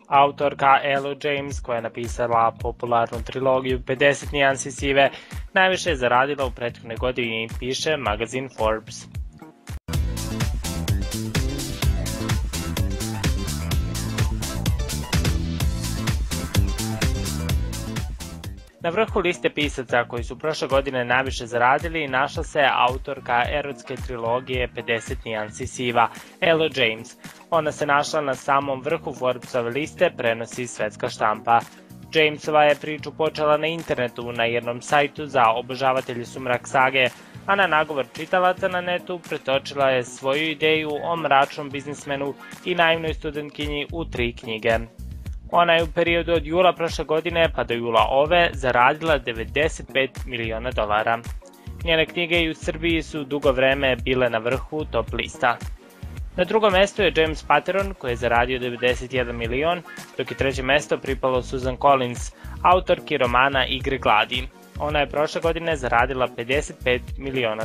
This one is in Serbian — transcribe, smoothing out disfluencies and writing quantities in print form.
Autorka Ella James, koja je napisala popularnu trilogiju 50 nijansi sive, najviše je zaradila u prethodnoj godini, piše magazin Forbes. Na vrhu liste pisaca koji su prošle godine najviše zaradili našla se autorka erotske trilogije 50 nijansi siva, Ella James. Ona se našla na samom vrhu Forbesove liste, prenosi svetska štampa. Jamesova je priču počela na internetu, na jednom sajtu za obožavatelje sumrak sage, a na nagovor čitalaca na netu pretočila je svoju ideju o mračnom biznismenu i naivnoj studentkinji u 3 knjige. Ona je u periodu od jula prošle godine pa do jula ove zaradila $95 miliona. Njene knjige i u Srbiji su dugo vreme bile na vrhu top lista. Na drugom mestu je James Patteron, koji je zaradio 91 milion, dok je treće mesto pripalo Susan Collins, autorki romana Igre gladi. Ona je prošle godine zaradila $55 miliona.